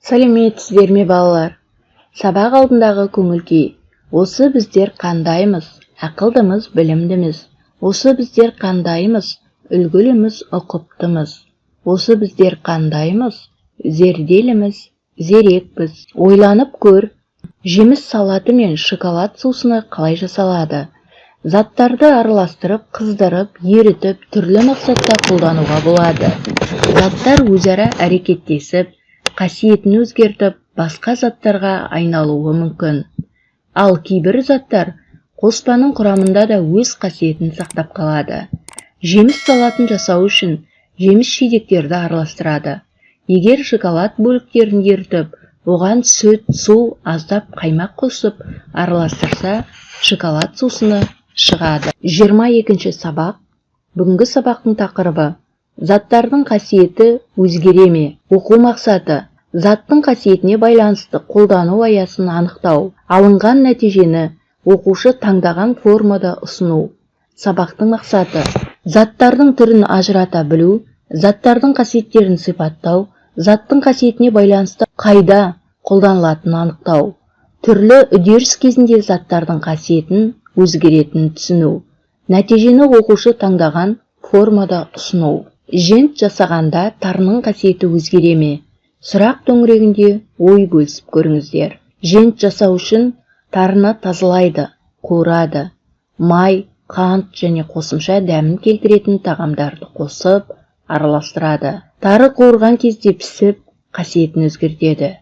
Сәлеметсіздер ме балалар? Сабақ алдындағы көңіл-күй. Осы біздер қандаймыз? Ақылдымыз, білімдіміз. Осы біздер қандаймыз? Үлгіліміз, ұқыптымыз. Осы біздер қандаймыз? Зерделіміз, зерекпіз. Ойланып көр. Жеміс салаты мен шоколад сусыны қалай жасалады? Заттарды араластырып, қыздырып, ерітіп, түрлі мақсатта қолдануға болады. Заттар өзара әрекеттесіп, қасиетін өзгертіп, басқа заттарға айналуы мүмкін. Ал кейбір заттар қоспаның құрамында да өз қасиетін сақтап қалады. Жеміс салатын жасау үшін жеміс жидектерді араластырады. Егер шоколад бөліктерін ерітіп, оған сүт, су, аздап қаймақ қосып араластырса, шоколад сусыны шығады. 22-ші сабақ. Бүгінгі сабақтың тақырыбы: заттардың қасиеті өзгере ме? Оқу мақсаты: заттың қасиетіне байланысты қолдану аясын анықтау. Алынған нәтижені оқушы таңдаған формада ұсыну. Сабақтың мақсаты: заттардың түрін ажырата білу, заттардың қасиеттерін сипаттау, заттың қасиетіне байланысты қайда қолданылатынын анықтау. Түрлі үдеріс кезінде заттардың қасиетін өзгеретін түсіну. Нәтижені оқушы таңдаған формада ұсыну. Жент жасағанда тарының қасиеті өзгере ме? Сұрақ төңірегінде ой бөлісіп көріңіздер. Жент жасау үшін тарыны тазалайды, қуырады. Май, қант және қосымша дәмін келтіретін тағамдарды қосып, араластырады. Тары қуырған кезде пісіп, қасиетін өзгертеді.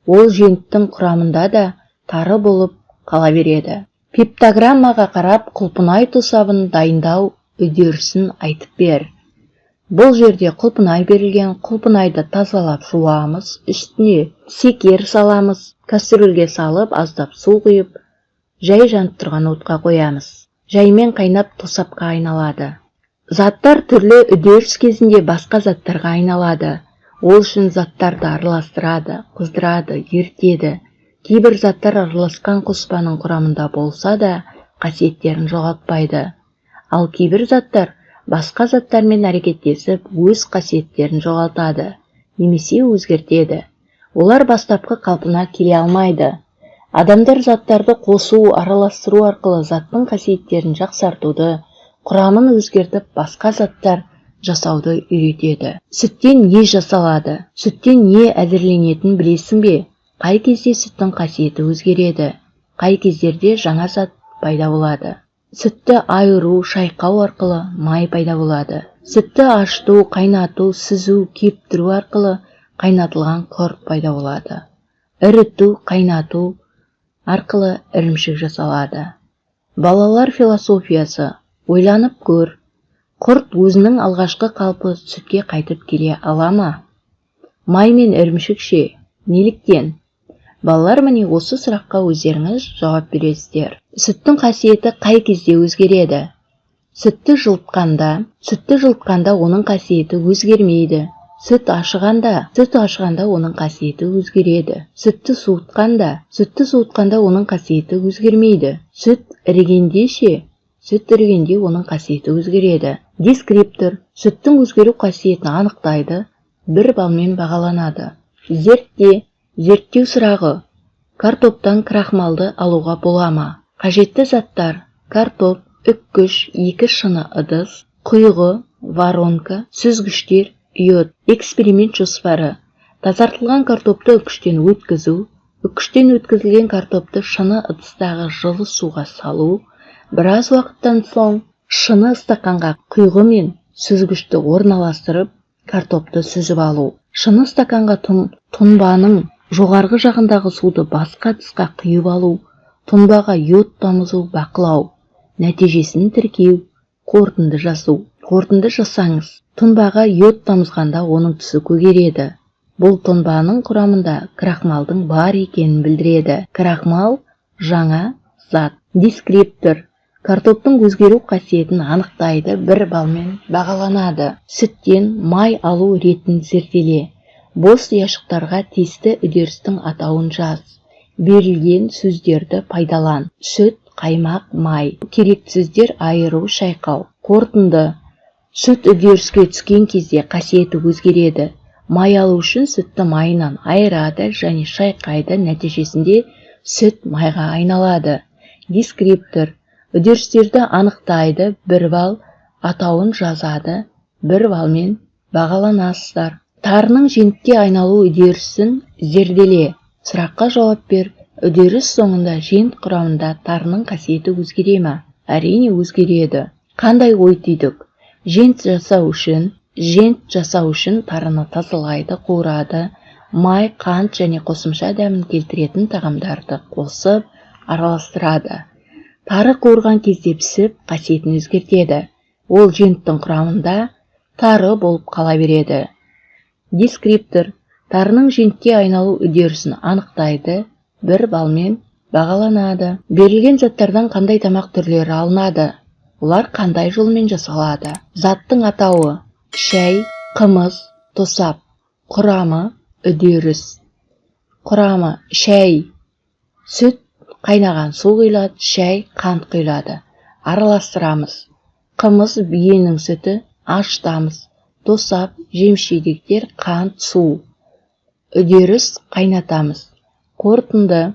Ол женттің құрамында да тары болып қала береді. Пептограммаға қарап, құлпынай тосабын дайындау үдерісін айтып бер. Бұл жерде құлпынай берілген. Құлпынайды тазалап жуамыз, үстіне секер саламыз, кастрөлге салып, аздап су құйып, жай жанып тұрған отқа қоямыз. Жаймен қайнап тосапқа айналады. Заттар түрлі үдеріс кезінде басқа заттарға айналады. Ол үшін заттарды араластырады, қыздырады, ерітеді. Кейбір заттар араласқан қоспаның құрамында болса да, қасиеттерін жоғалтпайды. Ал кейбір заттар басқа заттармен әрекеттесіп, өз қасиеттерін жоғалтады, немесе өзгертеді. Олар бастапқы қалпына келе алмайды. Адамдар заттарды қосу, араластыру арқылы заттың қасиеттерін жақсартуды, құрамын өзгертіп, басқа заттар жасауды үйретеді. Сүттен не жасалады? Сүттен не әзірленетінін білесің бе? Қай кезде сүттің қасиеті өзгереді? Қай кездерде жаңа зат пайда болады? Сүтті айыру, шайқау арқылы май пайда болады. Сүтті ашыту, қайнату, сүзу, кептіру арқылы қайнатылған құрт пайда болады. Іріту, қайнату арқылы ірімшік жасалады. Балалар философиясы: ойланып көр. Құрт өзінің алғашқы қалпы сүтке қайтып келе ала ма? Май мен ірімшік ше? Неліктен? Балалар, міне осы сұраққа өздеріңіз жауап бересіздер. Сүттің қасиеті қай кезде өзгереді? Сүтті жылытқанда оның қасиеті өзгермейді. Сүт ашығанда оның қасиеті өзгереді. Сүтті суытқанда оның қасиеті өзгермейді. Сүт ірігенде ше? Сүт ірігенде оның қасиеті өзгереді. Дескриптор сүттің өзгеру қасиетін анықтайды, 1 балмен бағаланады. Зерттеу сұрағы: картоптан крахмалды алуға бола ма? Қажетті заттар: картоп, үккіш, 2 шыны ыдыс, құйғы, воронка, сүзгіштер, йод. Эксперимент жоспары: тазартылған картопты үккіштен өткізу, үккіштен өткізілген картопты шыны ыдыстағы жылы суға салу, біраз уақыттан соң шыны стаканға құйғы мен сүзгішті орналастырып, картопты сүзіп алу. Шыны стаканға тұнбаның жоғарғы жағындағы суды басқа ыдысқа құйып алу, тұнбаға йод тамызу бақылау, нәтижесін тіркеу, қорытынды жасаңыз. Тұнбаға йод тамызғанда оның түсі көгереді. Бұл тұнбаның құрамында крахмалдың бар екенін білдіреді. Крахмал жаңа зат. Дескриптор картоптың өзгеру қасиетін анықтайды, 1 балмен бағаланады. Сүттен май алу ретін зерделе. Бос ұяшықтарға тиісті үдерістің атауын жаз. Берілген сөздерді пайдалан. Сүт, қаймақ, май. Керекті сөздер: айыру, шайқау. Қорытынды: сүт үдеріске түскен кезде қасиеті өзгереді. Май алу үшін сүтті майынан айырады және шайқайды, нәтижесінде сүт майға айналады. Дескриптор үдерістерді анықтайды, 1 балл, атауын жазады, 1 балмен бағаланасыздар. Тарының жентке айналу үдерісін зерделе. Сұраққа жауап бер. Үдеріс соңында жент құрамында тарының қасиеті өзгере ме? Әрине өзгереді. Қандай ой түйдік? Жент жасау үшін тарыны тазалайды, қуырады, май, қант және қосымша дәмін келтіретін тағамдарды қосып, араластырады. Тары қуырған кезде пісіп, қасиетін өзгертеді. Ол женттің құрамында тары болып қала береді. Дескриптор тарының жентке айналу үдерісін анықтайды, 1 балмен бағаланады. Берілген заттардан қандай тамақ түрлері алынады? Олар қандай жолмен жасалады? Заттың атауы: шәй, қымыз, тосап. Құрамы: үдеріс. Құрамы: шәй, сүт, қайнаған су құйылады, шәй, қант құйылады. Араластырамыз. Қымыз, биенің сүті, ашытамыз. Тосап, жеміс-жидектер, қант, су. Үдеріс, қайнатамыз. Қорытынды: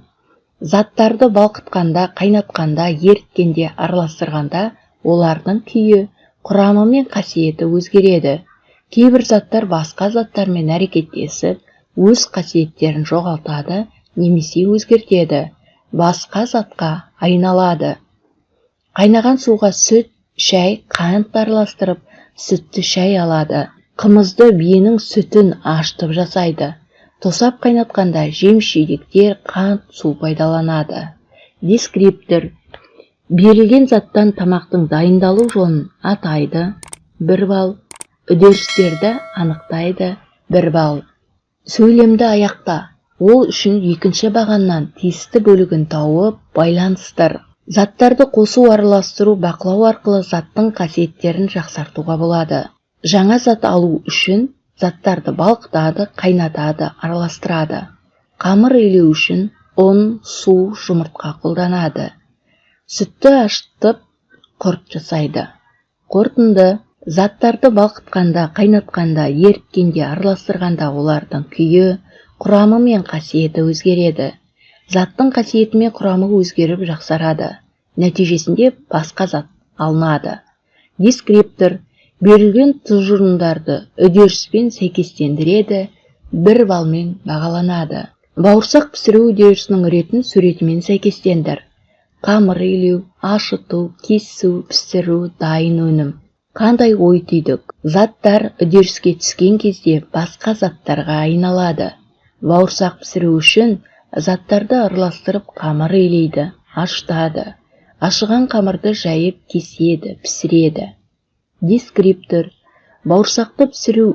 заттарды балқытқанда, қайнатқанда, еріткенде, араластырғанда олардың күйі, құрамы мен қасиеті өзгереді. Кейбір заттар басқа заттармен әрекеттесіп, өз қасиеттерін жоғалтады немесе өзгертеді. Басқа затқа айналады. Қайнаған суға сүт, шәй, қант араластырып, сүтті шәй алады. Қымызды биенің сүтін ашытып жасайды. Тосап қайнатқанда жеміс-жидектер, қант, су пайдаланады. Дескриптор берілген заттан тамақтың дайындалу жолын атайды, 1 балл. Үдерістерді анықтайды, 1 балл. Сөйлемді аяқта. Ол үшін екінші бағаннан тиісті бөлігін тауып байланыстыр. Заттарды қосу, араластыру, бақылау арқылы заттың қасиеттерін жақсартуға болады. Жаңа зат алу үшін заттарды балқытады, қайнатады, араластырады. Қамыр илеу үшін ұн, су, жұмыртқа қолданады. Сүтті ашытып, құрт жасайды. Қорытынды: заттарды балқытқанда, қайнатқанда, еріткенде, араластырғанда олардың күйі, құрамы мен қасиеті өзгереді. Заттың қасиеті мен құрамы өзгеріп жақсарады. Нәтижесінде басқа зат алынады. Дескриптор берілген тұжырымдарды үдеріспен сәйкестендіреді, 1 балмен бағаланады. Бауырсақ пісіру үдерісінің ретін суретімен сәйкестендір. Қамыр илеу, ашыту, кесу, пісіру, дайын өнім. Қандай ой түйдік? Заттар үдеріске түскен кезде басқа заттарға айналады. Бауырсақ пісіру үшін заттарды араластырып қамыр илейді, ашытады. Ашыған қамырды жайып кеседі, пісіреді. Дескриптор бауырсақты пісіру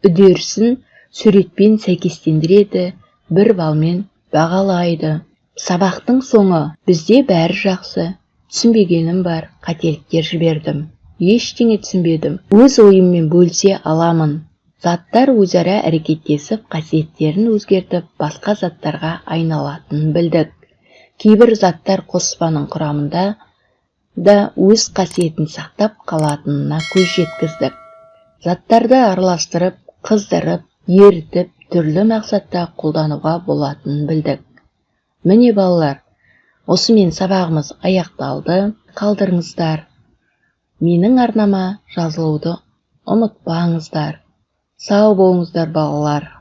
үдерісін суретпен сәйкестендіреді, 1 балмен бағалайды. Сабақтың соңы: бізде бәрі жақсы, түсінбегенім бар, қателіктер жібердім. Ештеңе түсінбедім, өз ойыммен бөлісе аламын. Заттар өзара әрекеттесіп, қасиеттерін өзгертіп, басқа заттарға айналатынын білдік. Кейбір заттар қоспаның құрамында да өз қасиетін сақтап қалатынына көз жеткіздік. Заттарды араластырып, қыздырып, ерітіп, түрлі мақсатта қолдануға болатынын білдік. Міне балалар, осымен сабағымыз аяқталды. Қалдырыңыздар. Менің арнама жазылуды ұмытпаңыздар. Сау болыңыздар балалар.